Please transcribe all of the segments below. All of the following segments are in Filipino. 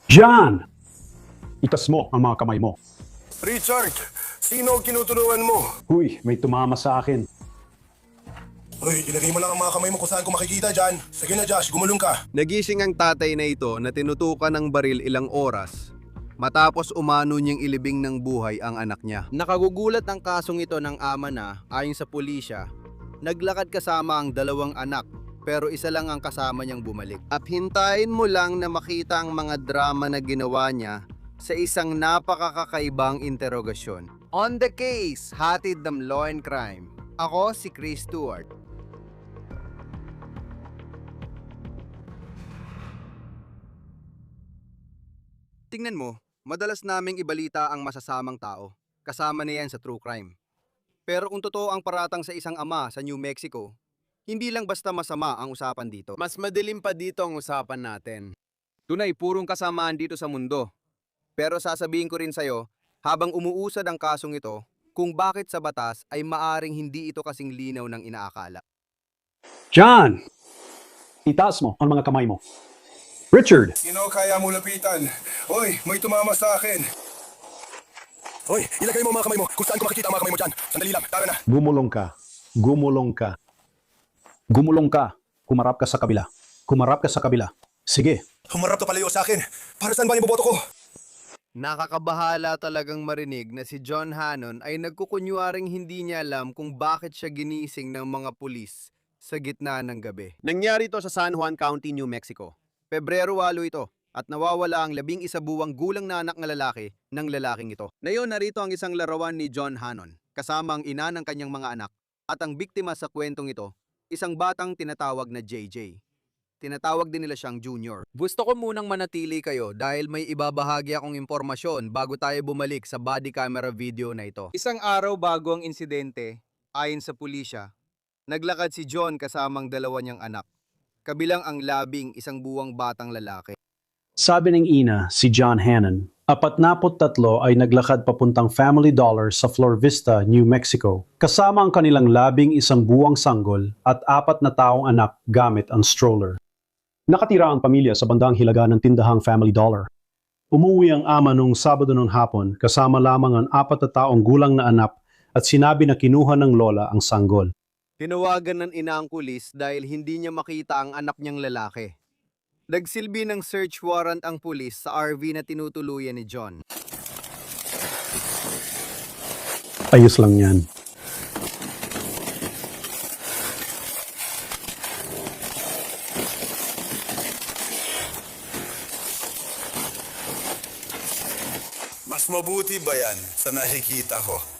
John! Itas mo ang mga kamay mo. Richard, sino ang kinutulungan mo? Huy, may tumama sa akin. Hoy, ilagay mo lang ang mga kamay mo kung saan ko makikita dyan. Sige na Josh, gumulong ka. Nagising ang tatay na ito na tinutukan ng baril ilang oras matapos umano niyang ilibing ng buhay ang anak niya. Nakagugulat ang kasong ito ng ama na, ayon sa pulisya, naglakad kasama ang dalawang anak pero isa lang ang kasama niyang bumalik. At hintayin mo lang na makita ang mga drama na ginawa niya sa isang napakakakaibang interogasyon. On the case, hatid ng Law and Crime. Ako si Chris Stewart. Tingnan mo, madalas naming ibalita ang masasamang tao. Kasama na yan sa true crime. Pero kung totoo ang paratang sa isang ama sa New Mexico, hindi lang basta masama ang usapan dito. Mas madilim pa dito ang usapan natin. Tunay, purong kasamaan dito sa mundo. Pero sasabihin ko rin sa'yo, habang umuusad ang kasong ito, kung bakit sa batas ay maaring hindi ito kasing linaw ng inaakala. John! Itaas mo ang mga kamay mo. Richard! Sino kaya mo lapitan? Hoy, may tumama sa akin. Hoy, ilagay mo ang mga kamay mo kung saan ko makikita ang mga kamay mo dyan. Sandali lang, tara na. Gumulong ka. Gumulong ka. Gumulong ka. Kumarap ka sa kabila. Kumarap ka sa kabila. Sige. Humarap ka palayo sa akin. Para saan ba yung boboto ko? Nakakabahala talagang marinig na si John Hannon ay nagkukunwaring hindi niya alam kung bakit siya ginising ng mga pulis sa gitna ng gabi. Nangyari ito sa San Juan County, New Mexico. Pebrero 8 ito at nawawala ang 11 buwang gulang na anak ng lalaki ng lalaking ito. Ngayon narito ang isang larawan ni John Hannon kasama ang ina ng kanyang mga anak at ang biktima sa kwentong ito, isang batang tinatawag na JJ. Tinatawag din nila siyang Junior. Gusto ko munang manatili kayo dahil may ibabahagi akong impormasyon bago tayo bumalik sa body camera video na ito. Isang araw bago ang insidente, ayon sa pulisya, naglakad si John kasamang dalawa niyang anak. Kabilang ang labing isang buwang batang lalaki. Sabi ng ina, si John Hannon, 43 ay naglakad papuntang Family Dollar sa Flor Vista, New Mexico, kasama ang kanilang labing isang buwang sanggol at 4 na taong anak gamit ang stroller. Nakatira ang pamilya sa bandang hilaga ng tindahang Family Dollar. Umuwi ang ama nung Sabado ng hapon kasama lamang ang 4 na taong gulang na anak at sinabi na kinuha ng lola ang sanggol. Tinawagan ng ina ang pulis dahil hindi niya makita ang anak niyang lalaki. Nagsilbi ng search warrant ang pulis sa RV na tinutuluyan ni John. Ayos lang yan. Mas mabuti ba yan sa nakikita ko?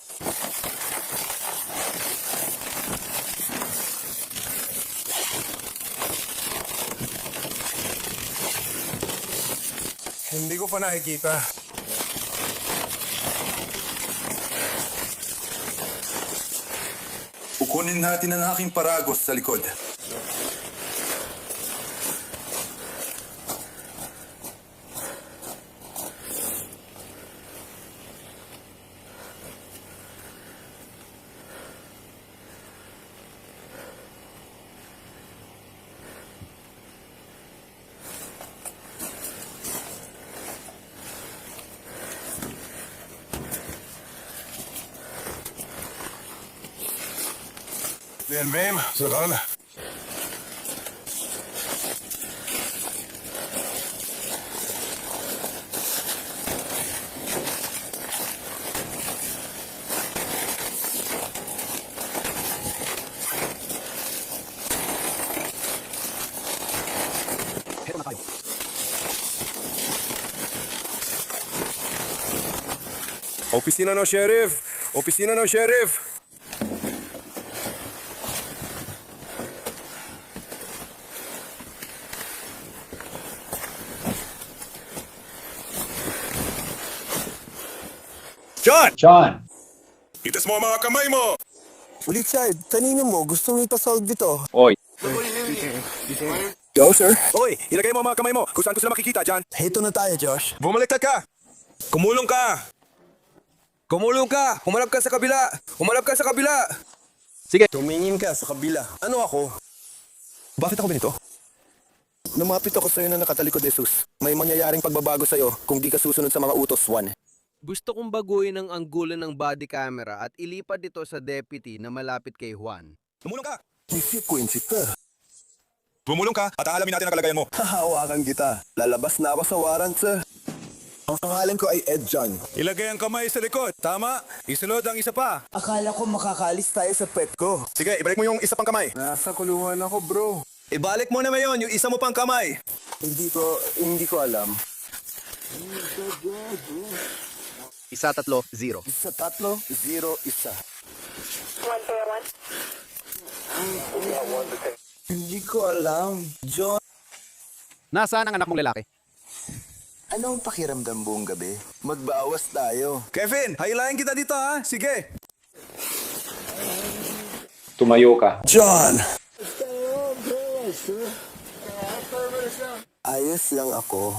Hindi ko pa nakikita. Kukunin natin ang aking paragos sa likod. Bien, Bam. Saan? Pero na tayo. Opisina ng sheriff! Opisina ng sheriff! John! John! Itas mo ang mga kamay mo! Richard, kanino mo gustong ipasolve dito? Oy. Go, sir. Oy, ilagay mo ang mga kamay mo kung saan ko sila makikita, John. Heto na tayo, Josh. Bumaliktad ka! Kumulong ka! Kumulong ka! Humarap ka sa kabila! Humarap ka sa kabila! Sige. Tumingin ka sa kabila. Ano ako? Bakit ako ganito? Lumapit ako sa'yo na nakatalikod, Jesus. May mangyayaring pagbabago sa'yo kung di ka susunod sa mga utos, Juan. Gusto kong baguhin ang anggulo ng body camera at ilipat ito sa deputy na malapit kay Juan. Tumulong ka! Quincy ka. Bumulong ka at aalamin natin ang kalagayan mo. Hahawakan kita. Lalabas na ako sa warrant, sir. Ang pangalan ko ay Ed John. Ilagay ang kamay sa likod. Tama. Isunod ang isa pa. Akala ko makakaalis tayo sa pet ko. Sige, ibalik mo yung isa pang kamay. Nasa kulungan ako, bro. Ibalik mo naman yon, yung isa mo pang kamay. Hindi ko alam. 1-3-0. 1-3-0-1. Hindi ko alam. John, Nasaan ang anak mong lalaki? anong pakiramdam buong gabi? Magbawas tayo. Kevin, highline kita dito ha. Sige. Tumayo ka. John! Ayos lang ako.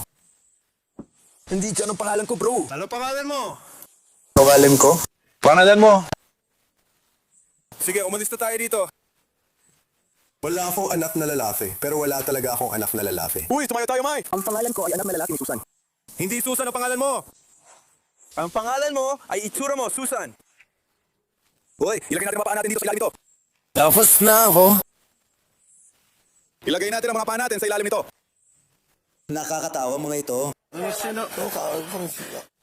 Hindi John ang pangalan ko, bro. Ano pangalan mo? Pangalan ko? Pangalan mo? Sige, umalis na tayo dito. Wala akong anak na lalaki, pero wala talaga akong anak na lalaki. Uy, tumayo tayo, Mike! Ang pangalan ko ay anak na lalaki ni Susan. Hindi Susan ang pangalan mo! Ang pangalan mo ay itsura mo, Susan. Uy, ilagay natin ang mga paa natin dito sa ilalim ito. Tapos na ako. Ilagay natin ang mga paa natin sa ilalim ito. Nakakatawa mga ito.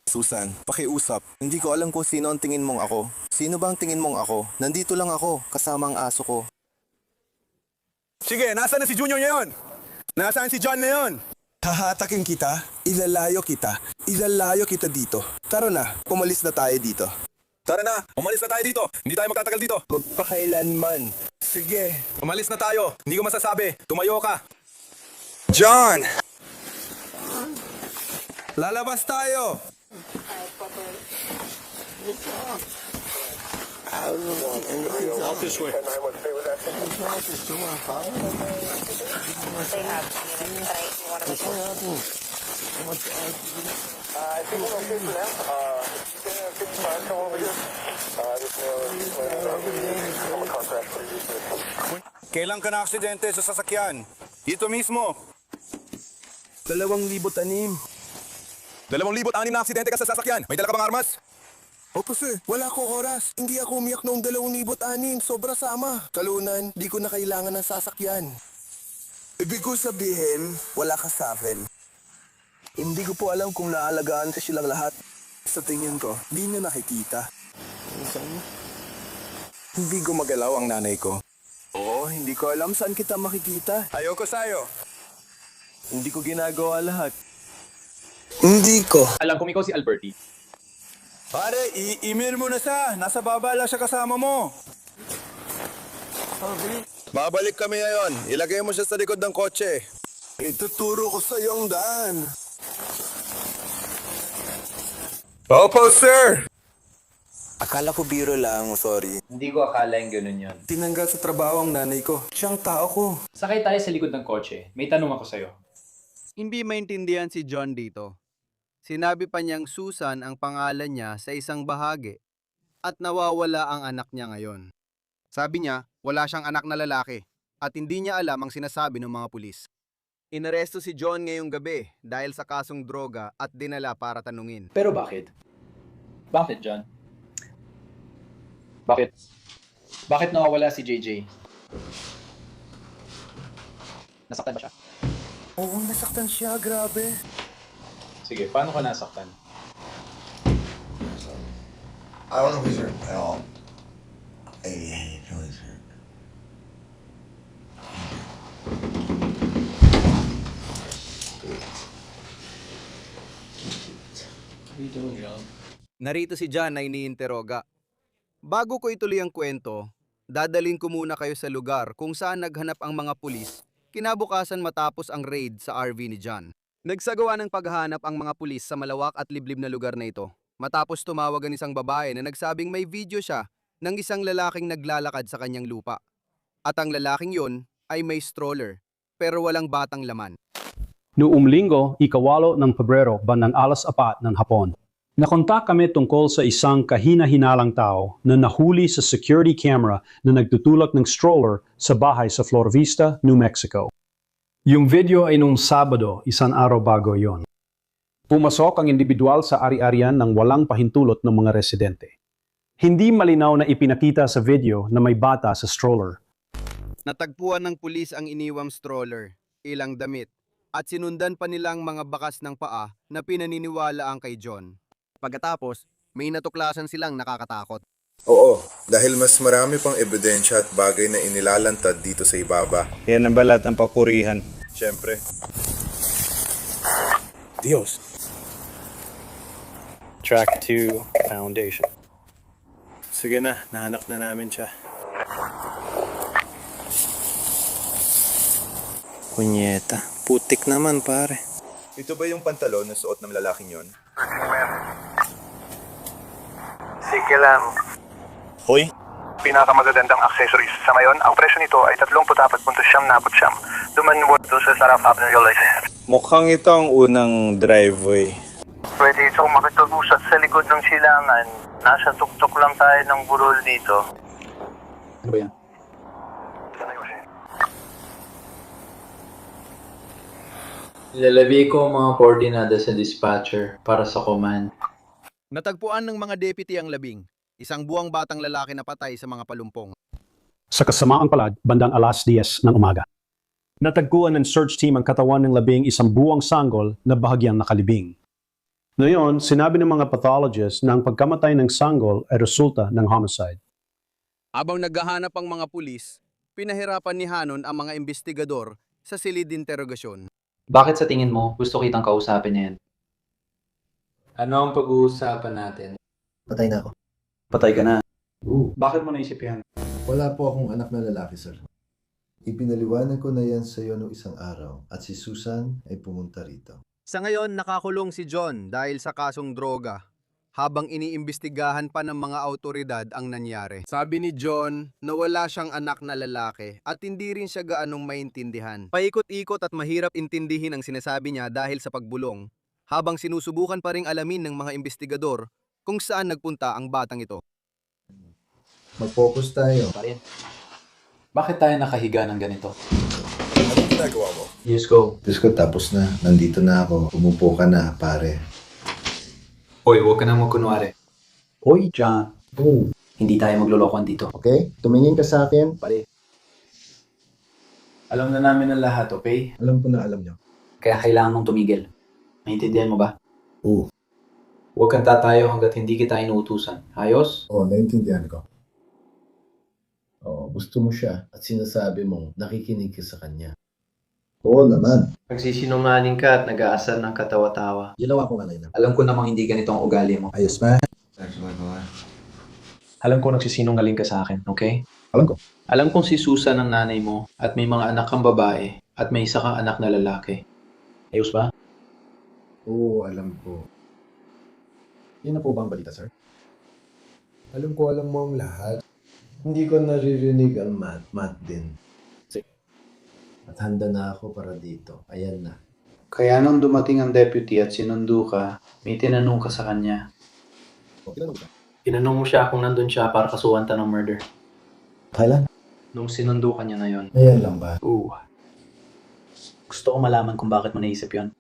Susan, pakiusap. Hindi ko alam kung sino ang tingin mong ako. Sino bang tingin mong ako? Nandito lang ako, kasama ang aso ko. Sige, nasaan na si Junior ngayon? Nasaan si John ngayon? Hahatakin kita, ilalayo kita dito. Tara na, umalis na tayo dito. Tara na, umalis na tayo dito. Hindi tayo magtatagal dito. Magpakailanman. Sige. Umalis na tayo. Hindi ko masasabi. Tumayo ka. John! Lalabas tayo. Kailan ka na-aksidente sa sasakyan? Dito mismo. 2,600. 2,600 na aksidente ka sa sasakyan. May dala ka bang armas? Opo sir, wala akong oras. Hindi ako umiyak noong 2,600. Sobra sama. Talunan, di ko na kailangan ng sasakyan. Ibig ko sabihin, wala ka sa akin. Hindi ko po alam kung naalagaan sa silang lahat. Sa tingin ko, di na nakikita. Hindi gumagalaw ang nanay ko. Oo, hindi ko alam saan kita makikita. Ayoko sa'yo. Hindi ko ginagawa lahat. Hindi ko. Alam kong ikaw si Alberti. Pare, i-email mo na siya. Nasa babala siya kasama mo. Babalik kami ngayon. Ilagay mo siya sa likod ng kotse. Ituturo ko sa iyo ang daan. Opo, sir! Akala ko biro lang, sorry. Hindi ko akala yung ganun yun. Tinanggal sa trabaho ang nanay ko. Siyang tao ko. Sakay tayo sa likod ng kotse. May tanong ako sa'yo. Hindi maintindihan si John dito. Sinabi pa niyang Susan ang pangalan niya sa isang bahagi at nawawala ang anak niya ngayon. Sabi niya, wala siyang anak na lalaki at hindi niya alam ang sinasabi ng mga pulis. Inaresto si John ngayong gabi dahil sa kasong droga at dinala para tanungin. Pero bakit? Bakit, John? Bakit? Bakit nawawala si JJ? Nasaktan ba siya? Oo, nasaktan siya. Grabe. Sige, paano ka nasaktan? I don't know if he's hurt at all. I know he's hurt. What are you doing, John? Narito si John na iniinteroga. Bago ko ituloy ang kwento, dadalhin ko muna kayo sa lugar kung saan naghanap ang mga pulis kinabukasan matapos ang raid sa RV ni John. Nagsagawa ng paghahanap ang mga pulis sa malawak at liblib na lugar na ito matapos tumawag ang isang babae na nagsabing may video siya ng isang lalaking naglalakad sa kanyang lupa. At ang lalaking yon ay may stroller pero walang batang laman. Noong linggo, 8 ng Pebrero, bandang 4:00 ng hapon. Nakontak kami tungkol sa isang kahina-hinalang tao na nahuli sa security camera na nagtutulak ng stroller sa bahay sa Flor Vista, New Mexico. Yung video ay nung Sabado, isang araw bago yon. Pumasok ang individual sa ari-arian ng walang pahintulot ng mga residente. Hindi malinaw na ipinakita sa video na may bata sa stroller. Natagpuan ng pulis ang iniwang stroller, ilang damit, at sinundan pa nilang mga bakas ng paa na pinaniniwala ang kay John. Pagkatapos, may natuklasan silang nakakatakot. Oo, dahil mas marami pang ebidensya at bagay na inilalantad dito sa ibaba. Yan ang balat ng papurihan. Siyempre. Diyos. Track 2 Foundation. Sige na, nahanap na namin siya. Kunyeta, putik naman pare. Ito ba yung pantalon na suot ng lalaking yon? Sige lang. Hoy, Pinakamagagandang accessories. Sa ngayon, ang presyo nito ay 34.9 Dumanwod doon sa Sarap Avenue License. mukhang ito ang unang driveway. Pwede itong makitag-usat sa likod ng silangan. Nasa tuktok lang tayo ng burol dito. Ano ba yan? Ilalagay ko ang mga koordinada sa dispatcher para sa command. Natagpuan ng mga deputy ang labing, isang buwang batang lalaki na patay sa mga palumpong. Sa kasamaan palad, bandang alas 10 ng umaga. Natagpuan ng search team ang katawan ng labing isang buwang sanggol na bahagyang nakalibing. Ngayon, sinabi ng mga pathologists na ang pagkamatay ng sanggol ay resulta ng homicide. Habang naghahanap ang mga pulis, pinahirapan ni Hanon ang mga investigador sa silid interogasyon. Bakit sa tingin mo gusto kitang kausapin niya yan? Ano ang pag-uusapan natin? Patay na ako. Patay ka na. Bakit mo naisip yan? Wala po akong anak na lalaki, sir. Ipinaliwanag ko na yan sa iyo noong isang araw at si Susan ay pumunta rito. Sa ngayon, nakakulong si John dahil sa kasong droga, habang iniimbestigahan pa ng mga autoridad ang nangyari. Sabi ni John na wala siyang anak na lalaki at hindi rin siya gaanong maintindihan. Paikot-ikot at mahirap intindihin ang sinasabi niya dahil sa pagbulong, habang sinusubukan pa ring alamin ng mga investigador kung saan nagpunta ang batang ito. Mag-focus tayo. Parin. Bakit tayo nakahiga ng ganito? Anong ginagawa mo? Yes, go. Diyos ko, tapos na. Nandito na ako. Umupo ka na, pare. Hoy, huwag ka nang magkunwari. Hoy, John. Oh, Hindi tayo maglolokohan dito. okay? Tumingin ka sa akin. Pare. Alam na namin ang lahat, okay? Alam ko na alam niyo. Kaya kailangan mong tumigil. Maintindihan mo ba? Oo. Huwag kang tatayo hanggat hindi kita inuutusan. Ayos? Oo, naiintindihan ko. Oo, gusto mo siya at sinasabi mong nakikinig ka sa kanya. Oo naman. Nagsisinungaling ka at nag-aasar ng katawa-tawa. Ginawa ko nga na. Alam ko namang hindi ganito ang ugali mo. Ayos ba? Alam ko nagsisinungaling ka sa akin, okay? Alam ko. Alam kong si Susan ang nanay mo at may mga anak kang babae at may isa kang anak na lalaki. Ayos ba? Oo, alam ko. Yan na po ba ang balita, sir? Alam ko, alam mo ang lahat. Hindi ko naririnig ang mat din. At handa na ako para dito. Ayan na. Kaya nung dumating ang deputy at sinundo ka, may tinanong ka sa kanya. Okay lang ba? Tinanong mo siya kung nandun siya para kasuhan ta ng murder. Kailan? Nung sinundo ka niya na yon. Ayan lang ba? Gusto ko malaman kung bakit mo naisip yon.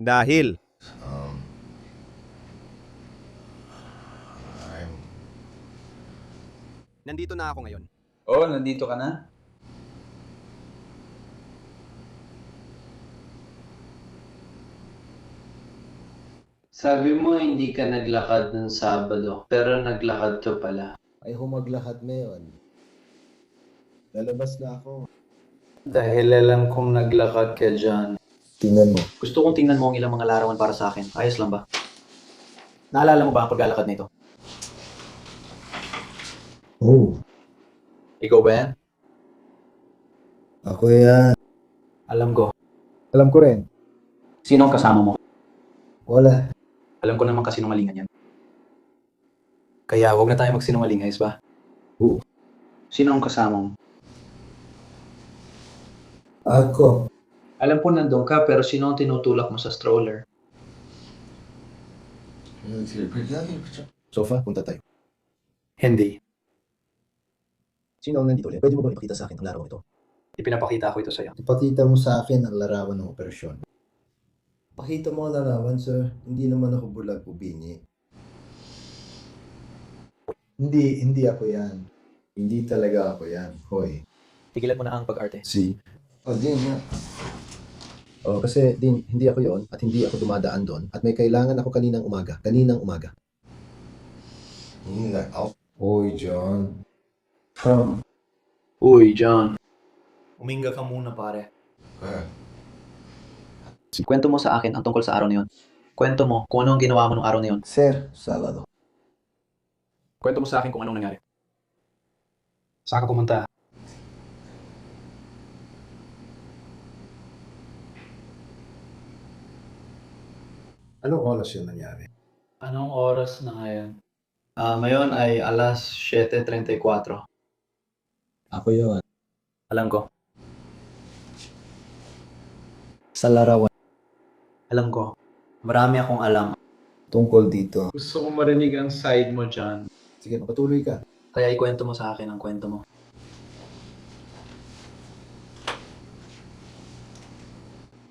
Dahil nandito na ako ngayon. Oo, nandito ka na? Sabi mo hindi ka naglakad ng Sabado, pero naglakad to pala. Ay humaglakad ngayon. Lalabas na ako. Dahil alam kong naglakad ka dyan. Tingnan mo. Gusto kong tingnan mo ang ilang mga larawan para sa akin. Ayos lang ba? Naalala mo ba ang paglalakad nito? Oh, Ikaw ba yan? ako yan. Alam ko. Alam ko rin. Sino ang kasama mo? Wala. Alam ko naman kasinungalingan yan. Kaya wag na tayo magsinungaling, ayos ba? Oo. Sino ang kasama mo? Ako. Alam ko nandun ka, pero sino ang tinutulak mo sa stroller? Sofa, punta tayo. Hindi. Sino ang nandito ulit? Pwede mo ba ipakita sa akin ang larawan ito? Ipinapakita ko ito sa'yo. Ipakita mo sa akin ang larawan ng operasyon. Pakita mo ang larawan, sir. Hindi naman ako bulag o bingi. Hindi ako yan. Hindi talaga ako yan. Hoy. Tigilan mo na ang pag-arte. Si? Din nga. Kasi din, hindi ako yon at hindi ako dumadaan doon at may kailangan ako kaninang umaga. Hoy, John. Uy, John. Uminga ka muna, pare. Kwento mo sa akin ang tungkol sa araw na yun. Kwento mo kung ano ang ginawa mo nung araw na yun. Sir, Salado. Kwento mo sa akin kung anong nangyari. Saan ka pumunta? Anong oras yun nangyari? Anong oras na ngayon? Ngayon ay alas 7:34. Ako yon. Alam ko. Sa larawan. Alam ko. Marami akong alam. Tungkol dito. Gusto ko marinig ang side mo, John. Sige, patuloy ka. Kaya ikwento mo sa akin ang kwento mo.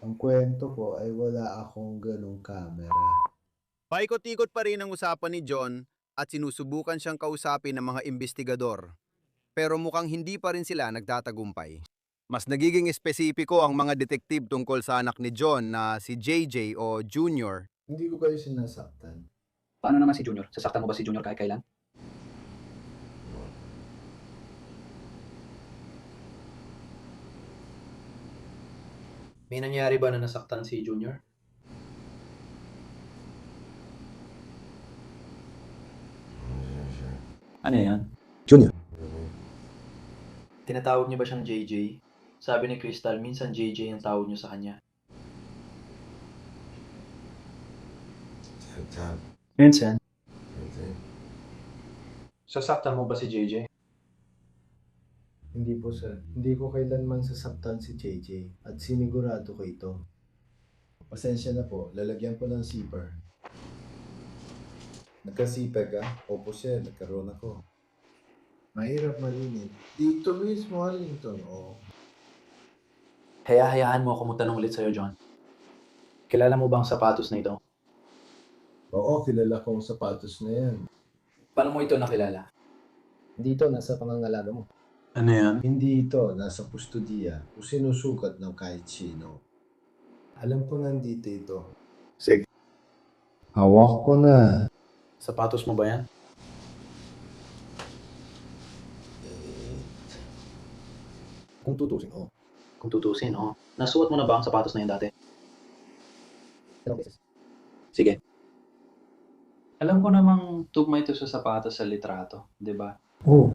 Ang kwento ko ay wala akong ganong camera. Paikot-ikot pa rin ang usapan ni John at sinusubukan siyang kausapin ng mga investigador. Pero mukhang hindi pa rin sila nagtatagumpay. Mas nagiging espesipiko ang mga detektive tungkol sa anak ni John na si JJ o Junior. Hindi ko kayo sinasaktan. Paano naman si Junior? Sasaktan mo ba si Junior kahit kailan? May nangyari ba na nasaktan si Junior? Ano yan? Junior. Tinatawag niyo ba siyang JJ? Sabi ni Crystal, minsan JJ ang tawag niyo sa kanya. Minsan? Sasaktan mo ba si JJ? Hindi po, sir. Hindi ko kailanman sasaktan si JJ at sinigurado ko ito. Pasensya na po, lalagyan ko ng zipper. Nagka-zipper ka? Opo, sir. Nagkaroon ako. Mahirap malinis. Dito mismo, Arlington. Hayaan mo ako magtanong ulit sa'yo, John. Kilala mo ba ang sapatos na ito? Oo, kilala ko ang sapatos na yan. Paano mo ito nakilala? Dito, nasa pangangalaga mo. Ano yan? Hindi ito, nasa kustudiya o sinusukat ng kahit sino. Alam ko nandito ito. Sige. Hawak ko na. Sapatos mo ba yan? Kung tutusin, oo. Kung tutusin, oh. Nasuot mo na ba ang sapatos na yun dati? Sige. Alam ko namang tugma ito sa sapatos sa litrato, di ba? Oo.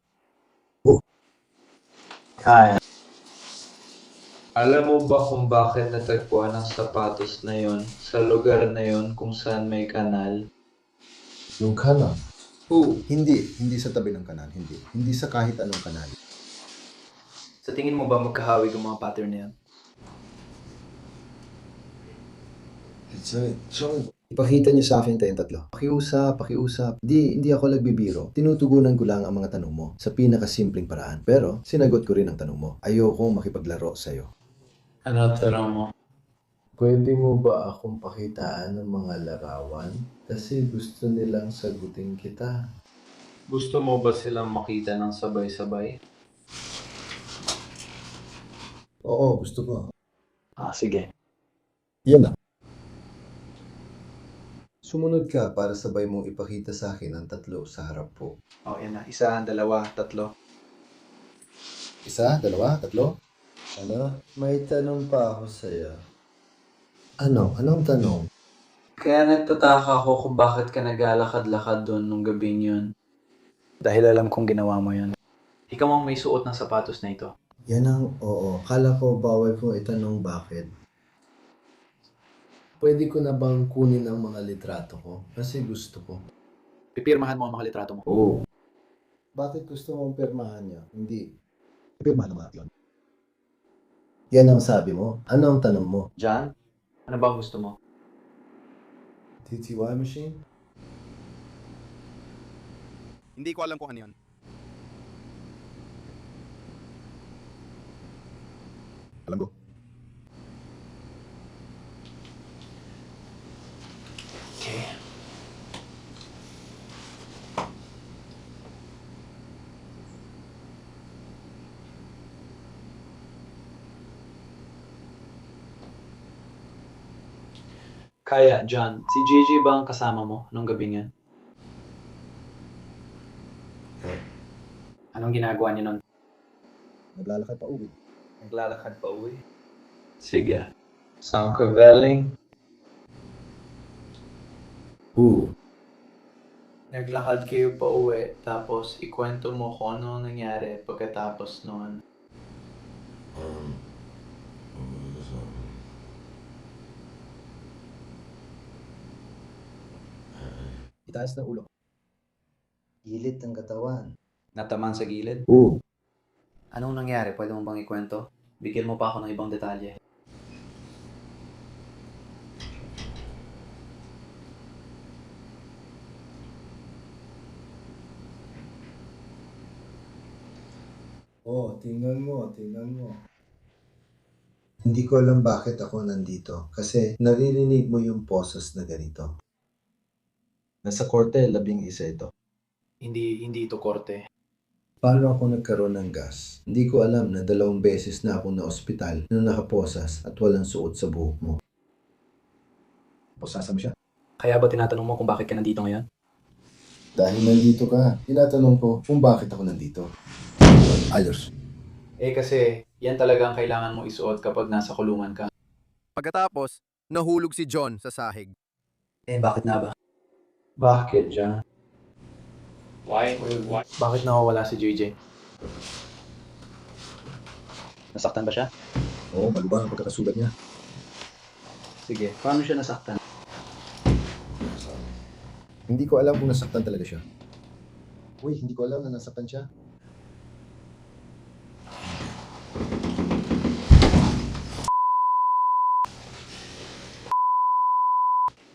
Kaya. Alam mo ba kung bakit natagpuan ang sapatos na yon sa lugar na yon kung saan may kanal? Yung kanal? Oo. Hindi sa tabi ng kanal, hindi. Hindi sa kahit anong kanal. Sa tingin mo ba magkahawig ang mga pattern na yan? Ipakita niyo sa akin tayong tatlo. Pakiusap. Hindi ako nagbibiro. Tinutugunan ko lang ang mga tanong mo sa pinakasimpleng paraan. Pero, sinagot ko rin ang tanong mo. Ayokong makipaglaro sa'yo. Ano tanong mo? Pwede mo ba akong pakitaan ng mga larawan? Kasi gusto nilang sagutin kita. Gusto mo ba silang makita ng sabay-sabay? Oo, gusto ko. Sige. Yan na. Sumunod ka para sabay mong ipakita sa akin ang tatlo sa harap ko. Yan na. 1, 2, 3. 1, 2, 3. Ano? May tanong pa ako sa'yo. Ano? Anong tanong? Kaya nagtataka ako kung bakit ka naglalakad-lakad doon nung gabing yun. Dahil alam kong ginawa mo yun. Ikaw ang may suot ng sapatos na ito. Yan ang oo. Kala ko bawal kong itanong bakit. Pwede ko na bang kunin ang mga litrato ko? Kasi gusto ko. Pipirmahan mo ang mga litrato mo. Oo. Bakit gusto mong pirmahan niya? Hindi. Pirmahan naman yun. Yan ang sabi mo. Ano ang tanong mo? John, ano ba ang gusto mo? TTY machine? Hindi ko alam kung ano yun. Alam ko. Okay. Kaya, John, si JJ ba ang kasama mo nung gabing yan? Anong ginagawa niyo nun? Naglalakad pa uwi. Naglalakad pa uwi. Sige. Sound compelling? Oo. Naglakad kayo pa uwi, tapos ikwento mo kung ano ang nangyari pagkatapos noon. Itaas na ulo. Gilid ng katawan. Nataman sa gilid? Oo. Anong nangyari? Pwede mo bang ikwento? Bigyan mo pa ako ng ibang detalye. Tingnan mo. Hindi ko alam bakit ako nandito. Kasi naririnig mo yung boses na ganito. Nasa korte, 11 ito. Hindi ito korte. Paano ako nagkaroon ng gas? Hindi ko alam na 2 beses na ako na ospital na nakaposas at walang suot sa buhok mo. Posasa mo siya? Kaya ba tinatanong mo kung bakit ka nandito ngayon? Dahil nandito ka, tinatanong ko kung bakit ako nandito. Ayos. Kasi yan talaga ang kailangan mo isuot kapag nasa kulungan ka. Pagkatapos, nahulog si John sa sahig. Bakit na ba? Bakit, John? Bakit nawawala si JJ? Nasaktan ba siya? Oo, malubang ang pagkakasulat niya. Sige, paano siya nasaktan? Hindi ko alam kung nasaktan talaga siya. Uy, hindi ko alam na nasaktan siya.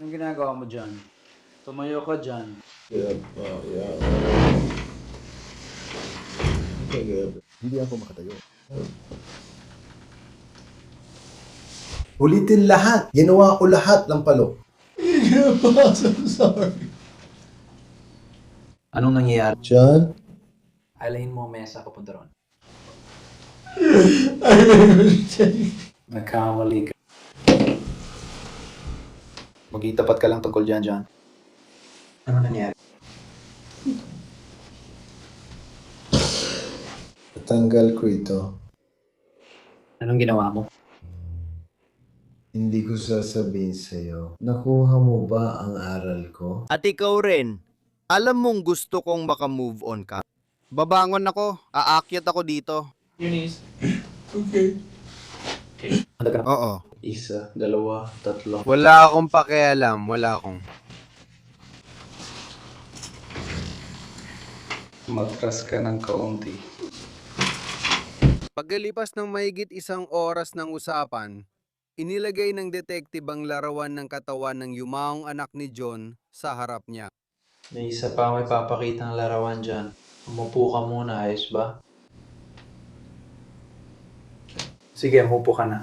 Anong ginagawa mo dyan? Tumayo ka dyan. Hindi ako makatayo. Ulitin lahat. Ginawa ko lahat ng palo. Sorry. Anong nangyayari? John? Alahin mo ang mesa papunta ron. Nagkamali ka. Mag-itapat ka lang tungkol dyan, John. Ano nangyari? Natanggal ko ito. Anong ginawa mo? Hindi ko sasabihin sa'yo. Nakuha mo ba ang aral ko? At ikaw rin, alam mong gusto kong maka-move on ka. Babangon ako, aakyat ako dito. Handa ka na? Oo. 1, 2, 3. Wala akong pakialam, wala akong. Matras ka ng kaunti. Pagkalipas ng mahigit 1 oras ng usapan, inilagay ng detective ang larawan ng katawan ng yumaong anak ni John sa harap niya. May isa pa may papakitang larawan dyan. Umupo ka muna, ayos ba? Sige, umupo ka na.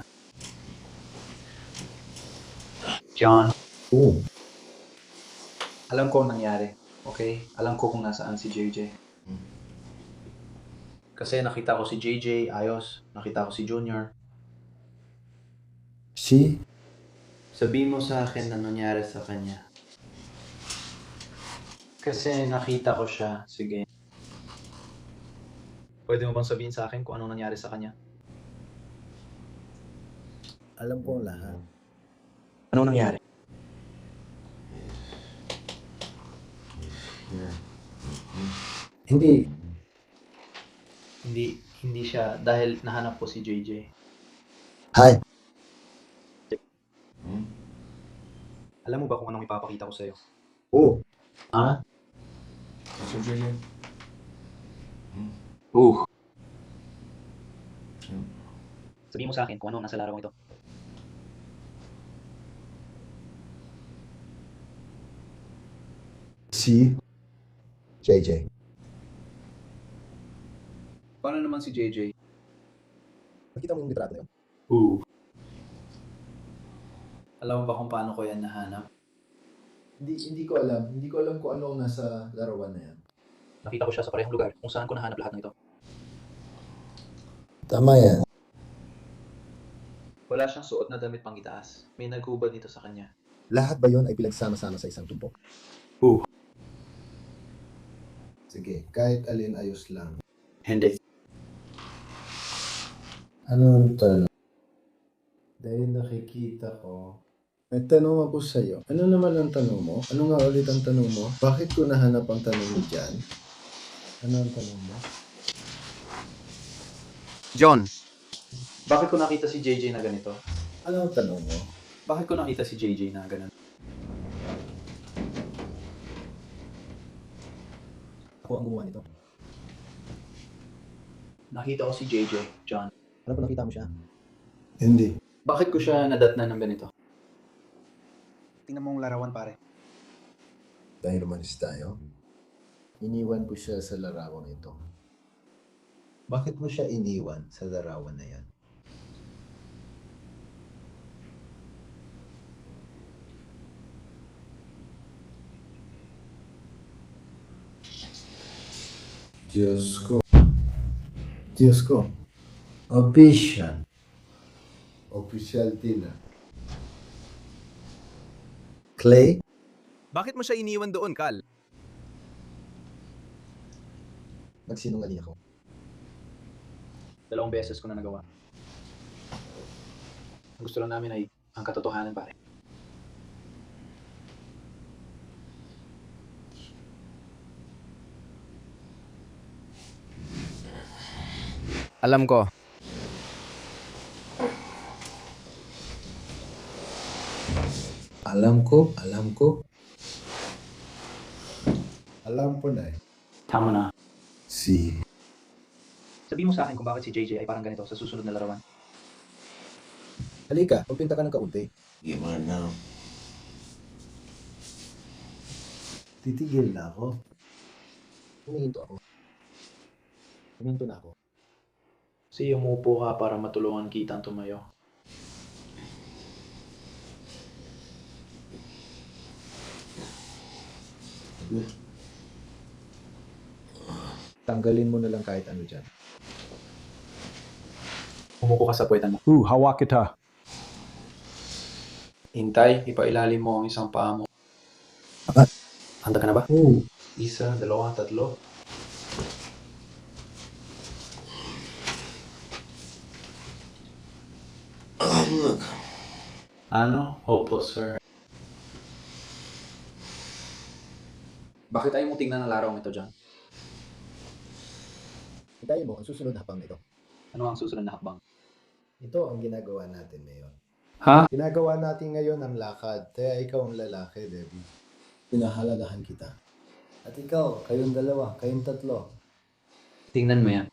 John, Oo. alam ko ang nangyari. Okay? Alam ko kung nasaan si JJ. Kasi nakita ko si JJ, ayos. Nakita ko si Junior. Si? Sabihin mo sa akin na nangyari sa kanya. Kasi nakita ko siya. Sige. Pwede mo bang sabihin sa akin kung anong nangyari sa kanya? Alam ko ang lahat. Anong nangyari? Hindi. Hindi siya dahil nahanap ko si JJ. Hi. Alam mo ba kung anong ipapakita ko sa'yo? Oo. Ha? Sabihin mo sa akin kung ano nasa larawan ito. Si? JJ. Paano naman si JJ? Nakita mo yung litrato na yun? Alam mo ba kung paano ko yan nahanap? Hindi ko alam. Hindi ko alam kung ano ang nasa larawan na yan. Nakita ko siya sa parehong lugar kung saan ko nahanap lahat ng ito. Tama yan. Wala siyang suot na damit pang itaas. May naghubad dito sa kanya. Lahat ba yon ay pinagsama-sama sa isang tumpok? Oo. Sige, kahit alin ayos lang. Hindi. Ano ang tanong? Dahil nakikita ko. May tanong ako sa'yo. Ano naman ang tanong mo? Ano nga ulit ang tanong mo? Bakit ko nahanap ang tanong mo dyan? Ano ang tanong mo? John, Bakit ko nakita si JJ na ganito? Ano ang tanong mo? Bakit ko nakita si JJ na ganun? Ako ang gumawa nito. Nakita ko si JJ, John. Ano kung nakita mo siya? Hindi. Bakit ko siya nadatnan ng ganito? Tingnan mo ang larawan, pare. Dahil umalis tayo, iniwan ko siya sa larawang ito. Bakit mo siya iniwan sa larawan na yan? Diyos ko. Diyos ko. Official. Official tila. Clay? bakit mo siya iniwan doon, Kal? Nagsinungaling ako. 2 beses ko na nagawa. Ang gusto lang namin ay ang katotohanan, pare. Alam ko. Alam ko. Alam ko na eh. Tama na. Si. Sabihin mo sa akin kung bakit si JJ ay parang ganito sa susunod na larawan. Halika, magpinta ka ng kaunti. Gimana? Titigil na ako. Huminto ako. Huminto na ako. Kasi umupo ka para matulungan kitang tumayo. Tanggalin mo na lang kahit ano dyan. Umupo ka sa puwetan mo. Hawak kita. Hintay, ipailalim mo ang isang paa mo. Bakit? Handa ka na ba? Oo. 1, 2, 3. Ano? Opo, sir. Bakit ayaw mo tingnan ang laraw ito, John? Hintayin mo ang susunod na hakbang nito. Ano ang susunod na hakbang? Ito ang ginagawa natin ngayon. Ha? Ginagawa natin ngayon ang lakad. Kaya ikaw ang lalaki, Debbie. Pinahalagahan kita. At ikaw, kayong dalawa, kayong tatlo. Tingnan mo yan.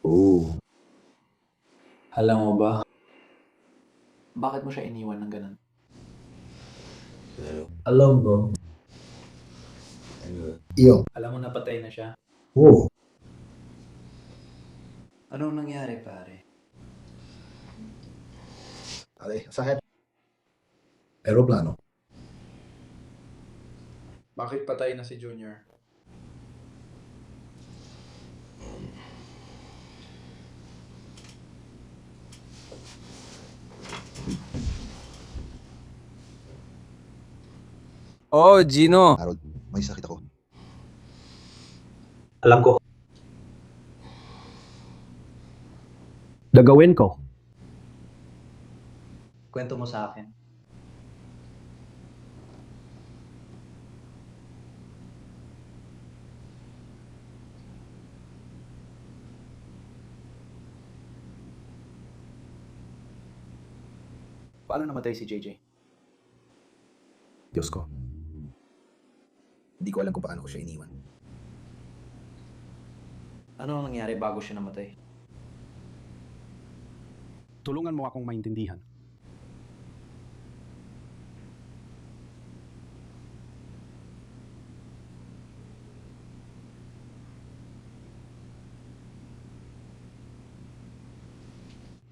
Oo. Alam mo ba? Bakit mo siya iniwan ng ganun? Alam mo. Iyo. Alam mo napatay na siya. Oo. Anong nangyari, pare? Okay, sakit. Aeroplano. Bakit patay na si Junior? Oh, Gino. Harold, may sakit ako. Alam ko. Gagawin ko. Kwento mo sa akin. Paano namatay si JJ? Diyos ko. Hindi ko alam kung paano ko siya iniwan. Ano ang nangyari bago siya namatay? Tulungan mo akong maintindihan.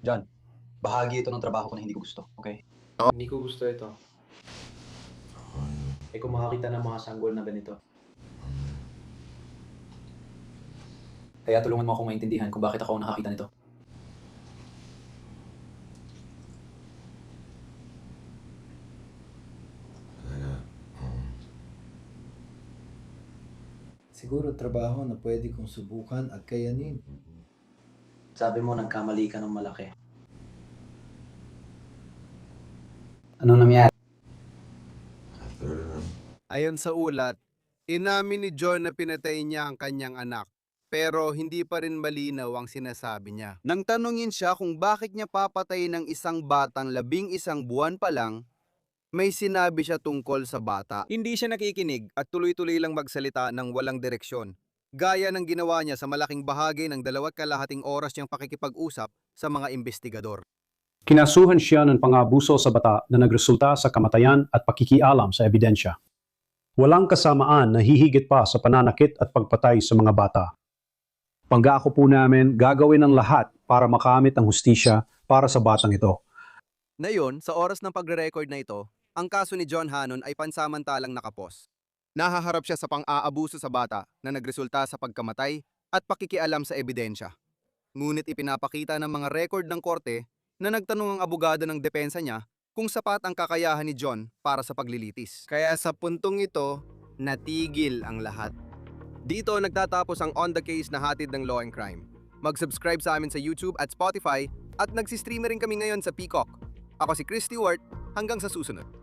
John, bahagi ito ng trabaho ko na hindi ko gusto, okay? Hindi ko gusto ito. Eh kung makakita ng mga sanggol na ganito. Kaya tulungan mo akong maintindihan kung bakit ako ang nakakita nito. Siguro trabaho na pwede kong subukan at kayanin. Sabi mo nagkamali ka ng malaki. Anong nangyari? Ayon sa ulat, inamin ni John na pinatay niya ang kanyang anak. Pero hindi pa rin malinaw ang sinasabi niya. Nang tanungin siya kung bakit niya papatayin ng isang batang 11 buwan pa lang, may sinabi siya tungkol sa bata. Hindi siya nakikinig at tuloy-tuloy lang magsalita ng walang direksyon. Gaya ng ginawa niya sa malaking bahagi ng 2.5 oras niyang pakikipag-usap sa mga investigador. Kinasuhan siya ng pang-abuso sa bata na nagresulta sa kamatayan at pakikialam sa ebidensya. Walang kasamaan na hihigit pa sa pananakit at pagpatay sa mga bata. Pangako po namin gagawin ang lahat para makamit ang hustisya para sa batang ito. Ngayon, sa oras ng pagre-record na ito, ang kaso ni John Hannon ay pansamantalang nakapos. Nahaharap siya sa pang-aabuso sa bata na nagresulta sa pagkamatay at pakikialam sa ebidensya. Ngunit ipinapakita ng mga record ng korte na nagtanong ang abogado ng depensa niya kung sapat ang kakayahan ni John para sa paglilitis. Kaya sa puntong ito, natigil ang lahat. Dito nagtatapos ang On The Case na hatid ng Law and Crime. Mag-subscribe sa amin sa YouTube at Spotify at nagsistreamer rin kami ngayon sa Peacock. Ako si Chris Stewart, hanggang sa susunod.